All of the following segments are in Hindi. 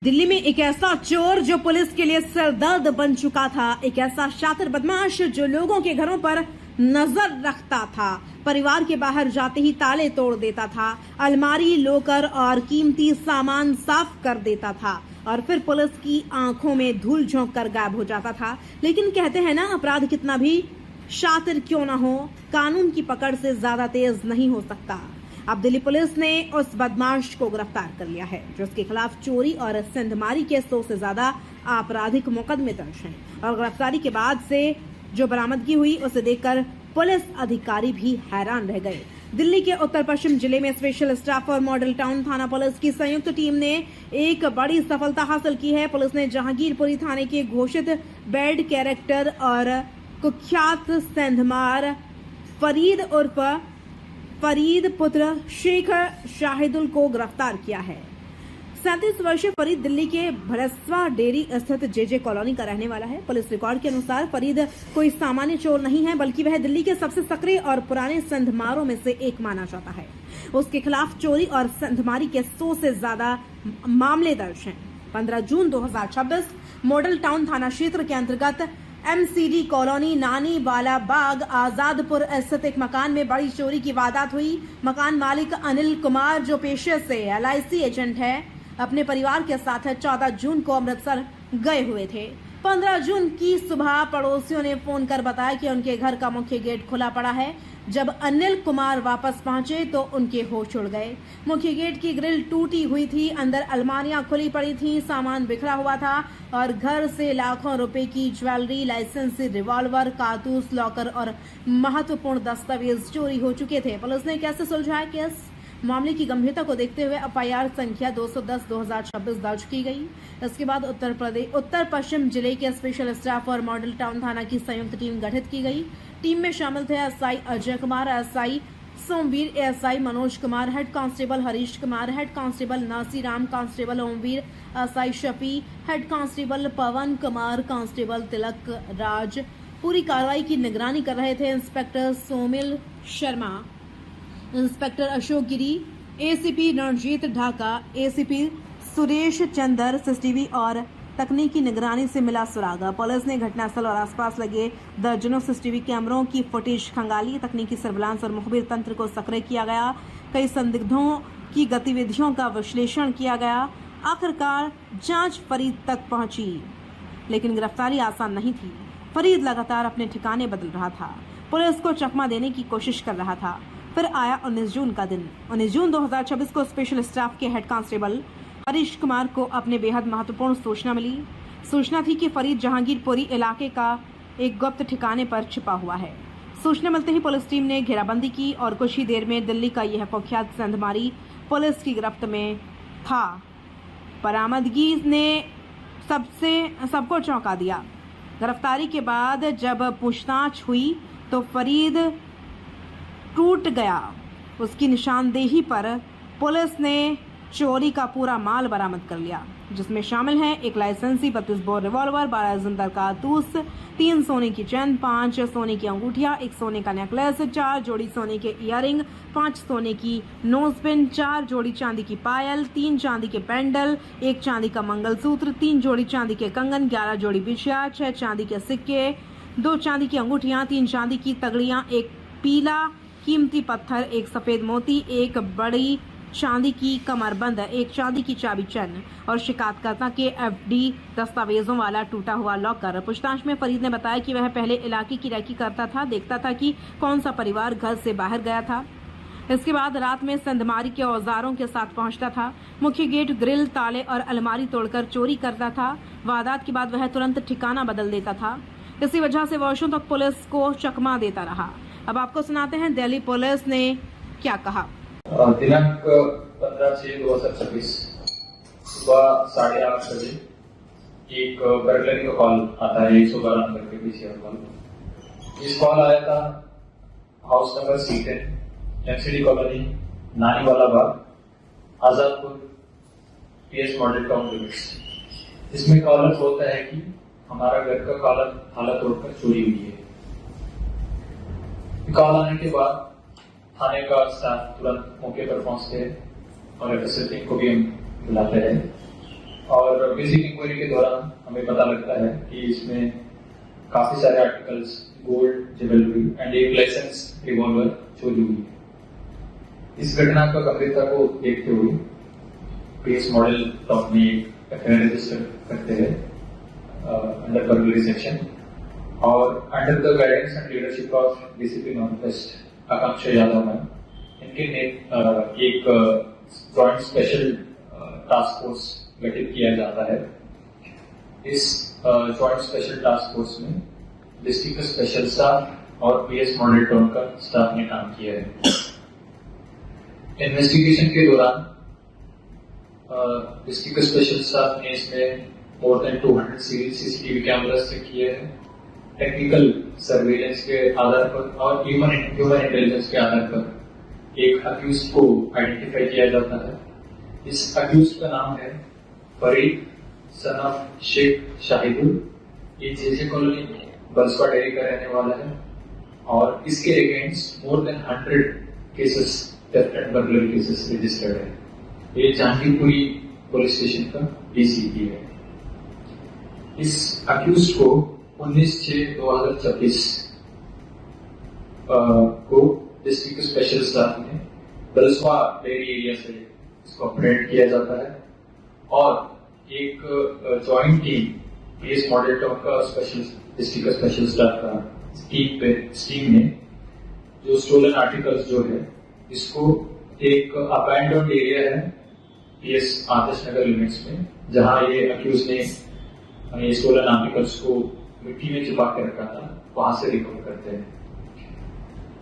दिल्ली में एक ऐसा चोर जो पुलिस के लिए सरदर्द बन चुका था, एक ऐसा शातिर बदमाश जो लोगों के घरों पर नजर रखता था, परिवार के बाहर जाते ही ताले तोड़ देता था, अलमारी लॉकर और कीमती सामान साफ कर देता था और फिर पुलिस की आंखों में धूल झोंक कर गायब हो जाता था। लेकिन कहते हैं ना, अपराध कितना भी शातिर क्यों ना हो, कानून की पकड़ से ज्यादा तेज नहीं हो सकता। अब दिल्ली पुलिस ने उस बदमाश को गिरफ्तार कर लिया है जिसके खिलाफ चोरी और सेंधमारी के 100 से ज्यादा आपराधिक मुकदमे दर्ज हैं और गिरफ्तारी के बाद से जो बरामदगी हुई उसे देखकर पुलिस अधिकारी भी हैरान रह गए। दिल्ली के उत्तर पश्चिम जिले में स्पेशल स्टाफ और मॉडल टाउन थाना पुलिस की संयुक्त टीम ने एक बड़ी सफलता हासिल की है। पुलिस ने जहांगीरपुरी थाने के घोषित बैड कैरेक्टर और कुख्यात सेंधमार फरीद पुत्र शेख शाहिदुल को गिरफ्तार किया है। 37 वर्षीय फरीद दिल्ली के भरसवा डेरी स्थित जेजे कॉलोनी का रहने वाला है। पुलिस रिकॉर्ड के अनुसार फरीद कोई सामान्य चोर नहीं है, बल्कि वह दिल्ली के सबसे सक्रिय और पुराने सेंधमारों में से एक माना जाता है। उसके खिलाफ चोरी और सेंधमारी के 100 से ज्यादा मामले दर्ज हैं। 15 जून 2026 मॉडल टाउन थाना क्षेत्र के अंतर्गत MCD कॉलोनी नानी वाला बाग आजादपुर स्थित एक मकान में बड़ी चोरी की वारदात हुई। मकान मालिक अनिल कुमार, जो पेशे से LIC एजेंट है, अपने परिवार के साथ 14 जून को अमृतसर गए हुए थे। 15 जून की सुबह पड़ोसियों ने फोन कर बताया कि उनके घर का मुख्य गेट खुला पड़ा है। जब अनिल कुमार वापस पहुंचे तो उनके होश उड़ गए। मुख्य गेट की ग्रिल टूटी हुई थी, अंदर अलमारियां खुली पड़ी थी, सामान बिखरा हुआ था और घर से लाखों रुपए की ज्वेलरी, लाइसेंसी रिवॉल्वर, कारतूस, लॉकर और महत्वपूर्ण दस्तावेज चोरी हो चुके थे। पुलिस ने कैसे सुलझाया केस? मामले की गंभीरता को देखते हुए FIR संख्या 210/2026 दर्ज की गई। इसके बाद उत्तर पश्चिम जिले के स्पेशल स्टाफ और मॉडल टाउन थाना की संयुक्त टीम गठित की गई। टीम में शामिल थे SI Ajay Kumar, SI Somvir, ASI Manoj Kumar, head constable Harish Kumar, head constable Nasiram, constable Omvir, SI Shafi, head constable Pawan Kumar, constable Tilak Raj. पूरी कार्रवाई की निगरानी कर रहे थे inspector Somil Sharma, inspector Ashok Giri, ACP Ranjit Dhaka, ACP Suresh Chander. CCTV और तकनीकी निगरानी से मिला सुराग। पुलिस ने घटनास्थल और आसपास लगे दर्जनों CCTV कैमरों की फुटेज खंगाली। तकनीकी सर्विलांस और मुखबिर तंत्र को सक्रिय किया गया। कई संदिग्धों की गतिविधियों का विश्लेषण किया गया। आखिरकार जांच फरीद तक पहुंची, लेकिन गिरफ्तारी आसान नहीं थी। फरीद लगातार अपने ठिकाने बदल रहा था, पुलिस को चकमा देने की कोशिश कर रहा था। फिर आया 19 जून का दिन। 19 जून 2026 को स्पेशल स्टाफ के हेड कांस्टेबल हरीश कुमार को अपने बेहद महत्वपूर्ण सूचना मिली। सूचना थी कि फरीद जहांगीरपुरी इलाके का एक गुप्त ठिकाने पर छिपा हुआ है। सूचना मिलते ही पुलिस टीम ने घेराबंदी की और कुछ ही देर में दिल्ली का यह कुख्यात सेंधमारी पुलिस की गिरफ्त में था। बरामदगी ने सबको चौंका दिया। गिरफ्तारी के बाद जब पूछताछ हुई तो फरीद टूट गया। उसकी निशानदेही पर पुलिस ने चोरी का पूरा माल बरामद कर लिया, जिसमें शामिल हैं एक लाइसेंसी 32 बोर रिवॉल्वर, 12 जिंदा कारतूस, 3 सोने की चैन, 5 सोने की अंगूठियां, 1 सोने का नेकलेस, 4 जोड़ी सोने के इयररिंग, 5 सोने की नोजपिन, 4 जोड़ी चांदी की पायल, 3 चांदी के पेंडल, 1 चांदी का मंगलसूत्र, 3 जोड़ी चांदी के कंगन, 11 जोड़ी बिछिया, 6 चांदी के सिक्के, 2 चांदी की अंगूठियां, 3 चांदी की तगड़ियां, 1 पीला कीमती पत्थर, 1 सफेद मोती, 1 बड़ी चांदी की कमरबंद, 1 चांदी की चाबी चैन और शिकायतकर्ता के FD दस्तावेजों वाला टूटा हुआ लॉकर। पूछताछ में फरीद ने बताया कि वह पहले इलाके की रैकी करता था, देखता था कि कौन सा परिवार घर से बाहर गया था। इसके बाद रात में सेंधमारी के औजारों के साथ पहुंचता था, मुख्य गेट, ग्रिल, ताले और अलमारी तोड़कर चोरी करता था। वारदात के बाद वह तुरंत ठिकाना बदल देता था। इसी वजह से वर्षों तक पुलिस को चकमा देता रहा। अब आपको सुनाते हैं दिल्ली पुलिस ने क्या कहा। दिनांक 15/6/2026 सुबह 8:30 बजे एक बर्गलरी का कॉल आता है 112 नंबर के PCR कॉल। इस कॉल आया था house number C10 MCD colony Nani Wala Bagh Azadpur PS Model Town limits. इसमें कॉलर बोलता है कि हमारा घर का ताला तोड़कर चोरी हुई है। कॉल आने के बाद थाने का स्टाफ तुरंत मौके पर पहुंचते हैं और FSL टीम को भी हम बुलाते रहे। और बेसिक इंक्वायरी के दौरान हमें पता लगता है कि इसमें काफी सारे आर्टिकल्स, गोल्ड ज्वेलरी एंड एक लाइसेंस रिवॉल्वर चोरी हुई है। इस घटना का गंभीरता को देखते हुए पीएस मॉडल टॉप में एक एफआईआर रजिस्टर करते हैं अंडर बर्गलरी सेक्शन और under the guidance and leadership of DCP Northwest Akanksha Yadav ma'am, इनके एक जॉइंट स्पेशल टास्क फोर्स गठित किया जाता है। इस जॉइंट स्पेशल टास्क फोर्स में डिस्ट्रिक्ट स्पेशल स्टाफ और पीएस मॉडल टाउन का स्टाफ ने काम किया है। इन्वेस्टिगेशन के दौरान डिस्ट्रिक्ट स्पेशल स्टाफ ने इसमें more than 200 CCTV cameras check किए हैं। टेक्निकल सर्वेलेंस के आधार पर और ह्यूमन इंटेलिजेंस के आधार पर एक अक्यूज को आइडेंटिफाई किया जाता है। इस अक्यूज का नाम है फरीद सन ऑफ शेख शाहिदुल। ये जेजे कॉलोनी बरसवा डेरी का रहने वाला है और इसके against more than 100 cases theft and burglary cases registered है। ये जहांगीरपुरी पुलिस स्टेशन का डीसीपी है। इस अक्यूज को 19/6/2026 को डिस्ट्रिक्ट स्पेशल स्टाफ ने बरसवा डेयरी एरिया से इसको अपरेंड किया जाता है और एक joint team PS model town का डिस्ट्रिक्ट स्पेशल स्टाफ का टीम ने जो स्टोलन आर्टिकल्स जो है इसको एक अबैंडन्ड एरिया है पीएस आदर्श नगर लिमिट्स में, जहां ये अक्यूज ने ये स्टोलन आर्टिकल्स को मिट्टी में छिपा के रखा था, वहां से रिकवर करते हैं।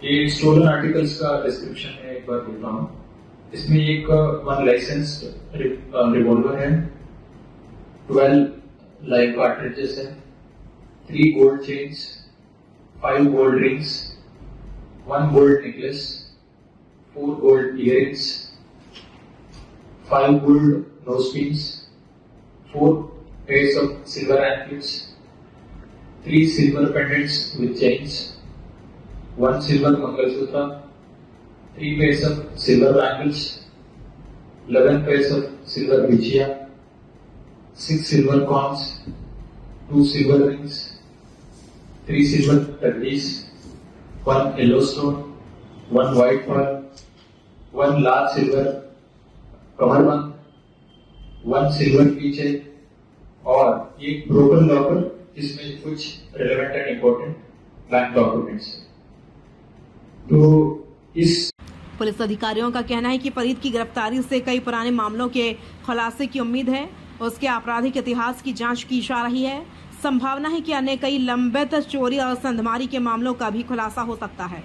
ये स्टोलन आर्टिकल्स का डिस्क्रिप्शन मैं एक बार देता हूं। इसमें एक 1 लाइसेंस्ड रिवॉल्वर है, 12 लाइव कार्ट्रिजेस है, 3 gold chains, 5 gold rings, 1 gold necklace, 4 gold earrings, 5 gold nose pins, 4 pairs of silver anklets, 3 silver pendants with chains, 1 silver mangalsutra, 3 pairs of silver bangles, 11 pairs of silver bichia, 6 silver coins, 2 silver rings, 3 silver turkeys, 1 yellow stone, 1 white pearl, 1 large silver कमरबंद, 1 silver पीछे और एक ब्रोकन लॉकर जिसमें कुछ relevant and important bank documents है। तो इस पुलिस अधिकारियों का कहना है कि फरीद की गिरफ्तारी से कई पुराने मामलों के खुलासे की उम्मीद है। उसके आपराधिक इतिहास की जांच की जा रही है। संभावना है कि अन्य कई लंबित चोरी और संधमारी के मामलों का भी खुलासा हो सकता है।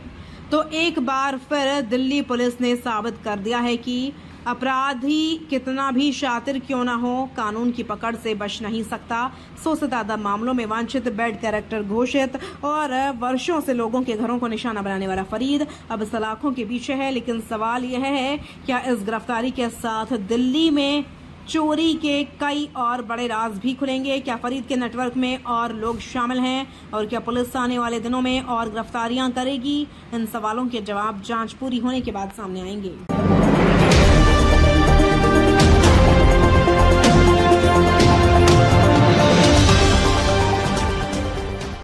तो एक बार फिर दिल्ली पुलिस ने साबित कर दिया है कि अपराधी कितना भी शातिर क्यों ना हो, कानून की पकड़ से बच नहीं सकता। 100 से ज्यादा मामलों में वांछित बेड कैरेक्टर घोषित और वर्षों से लोगों के घरों को निशाना बनाने वाला फरीद अब सलाखों के पीछे है। लेकिन सवाल यह है, क्या इस गिरफ्तारी के साथ दिल्ली में चोरी के कई और बड़े राज भी खुलेंगे? क्या फरीद के नेटवर्क में और लोग शामिल हैं? और क्या पुलिस आने वाले दिनों में और गिरफ्तारियां करेगी? इन सवालों के जवाब जांच पूरी होने के बाद सामने आएंगे।